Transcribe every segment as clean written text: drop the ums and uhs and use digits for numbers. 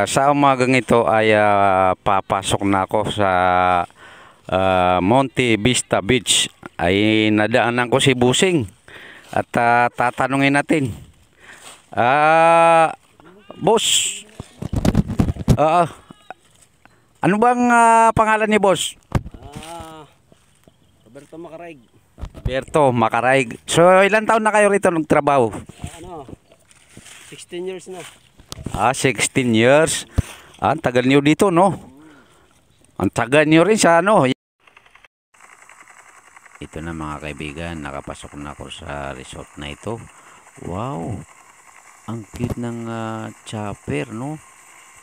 Sa umagang ito ay papasok na ako sa Monte Vista Beach. Ay nadaanan ko si Busing at tatanungin natin. Boss, ano bang pangalan ni boss? Roberto Macaraig. Roberto Macaraig. So ilan taon na kayo rito nagtrabaho? 16 years na. 16 years. Ang tagal nyo dito, no? Ang tagal nyo rin sa ano. Ito na mga kaibigan, nakapasok na ako sa resort na ito. Wow! Ang cute ng chopper, no?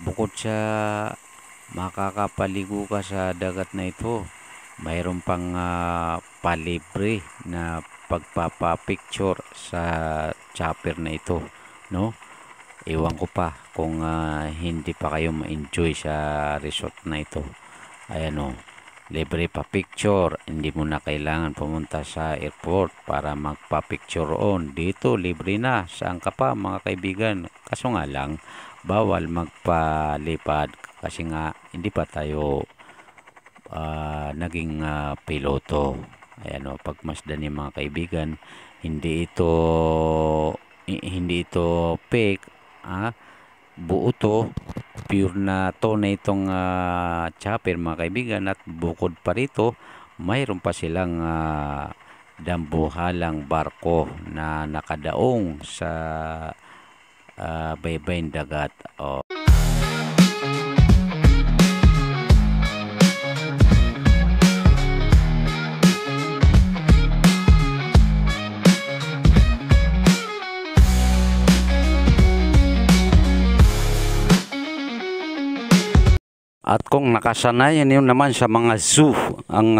Bukod sa makakapaligo ka sa dagat na ito, mayroon pang palibre na pagpapapicture sa chopper na ito, no? Iwan ko pa kung hindi pa kayo ma-enjoy sa resort na ito. Ayan o, libre pa picture. Hindi mo na kailangan pumunta sa airport para magpa-picture on. Dito, libre na. Saan ka pa mga kaibigan? Kaso nga lang, bawal magpalipad kasi nga hindi pa tayo naging piloto. Ayan o, pagmasdan niyo mga kaibigan, hindi ito fake. Buo to, pure na to na itong chopper mga kaibigan, at bukod pa rito mayroon pa silang dambuhalang barko na nakadaong sa baybayin dagat. At kung nakasanayan yun naman sa mga zoo, ang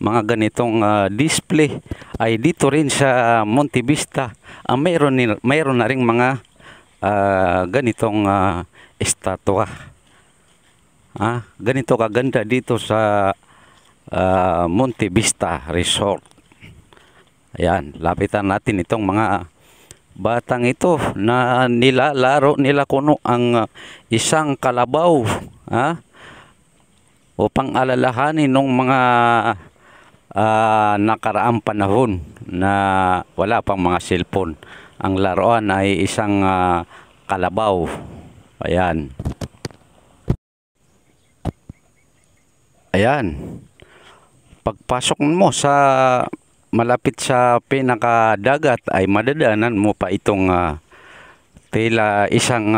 mga ganitong display, ay dito rin sa Monte Vista, mayroon na rin mga ganitong estatwa. Ganito kaganda dito sa Monte Vista Resort. Ayan, lapitan natin itong mga batang ito na nilalaro nila kuno ang isang kalabaw, upang alalahanin ng mga nakaraang panahon na wala pang mga cellphone. Ang laruan ay isang kalabaw. Ayan. Ayan. Pagpasok mo sa malapit sa pinakadagat ay madadaanan mo pa itong tila isang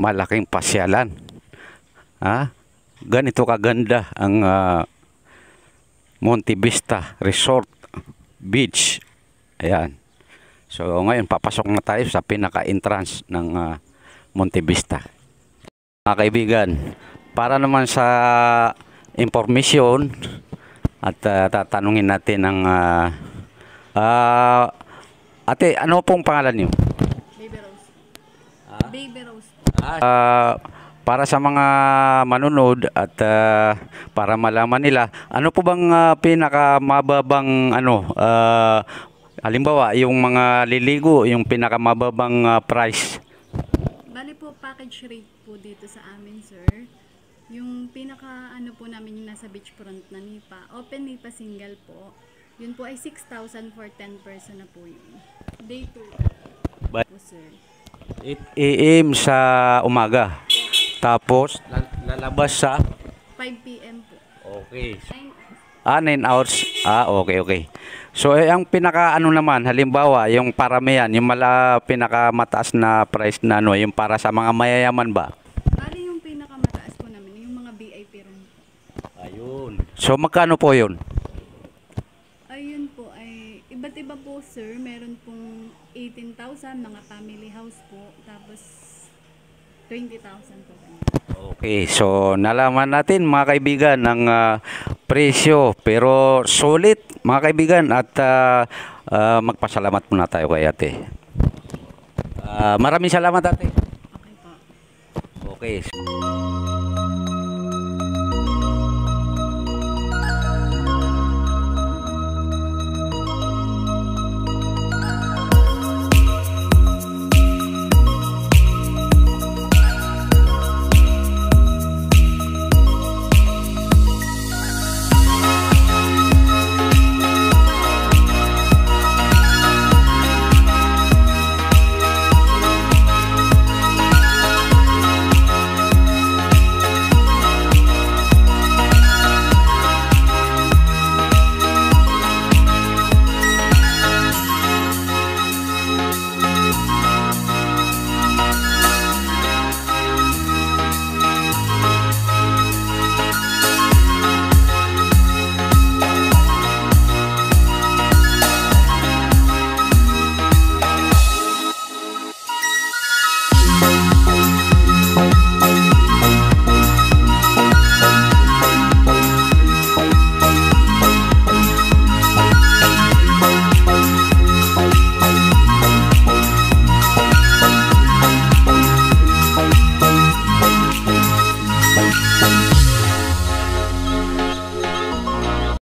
malaking pasyalan. Ganito kaganda ang Monte Vista Resort Beach. Ayan. So ngayon papasok na tayo sa pinaka-entrance ng Monte Vista. Mga kaibigan, para naman sa information at tatanungin natin ng ate, ano pong pangalan niyo? Baby Rose. Baby Rose. Para sa mga manunod at para malaman nila, ano po bang pinakamababang halimbawa yung mga liligo, yung pinakamababang price? Bali po, package rate po dito sa amin, sir. Yung pinaka po namin yung nasa beachfront na Nipa, open Nipa single po. Yun po ay 6,000 for 10 person na po yun. Day 2 po, sir. 8 AM sa umaga. Tapos lalabas sa 5 PM po. Okay. 9 hours. 9 hours. Okay. So ang pinaka naman, halimbawa, yung paramihan, yung pinakamataas na price na yung para sa mga mayayaman ba? Bali yung pinakamataas po namin, yung mga VIP room po. Ayun. So magkano po yun? Ayun po ay iba't iba po, sir. Meron pong 18,000 mga family house po. Tapos 20,000 po. Okay, so nalaman natin mga kaibigan ng presyo, pero sulit mga kaibigan, at magpasalamat muna tayo kay ate. Maraming salamat ate. Okay po. Okay.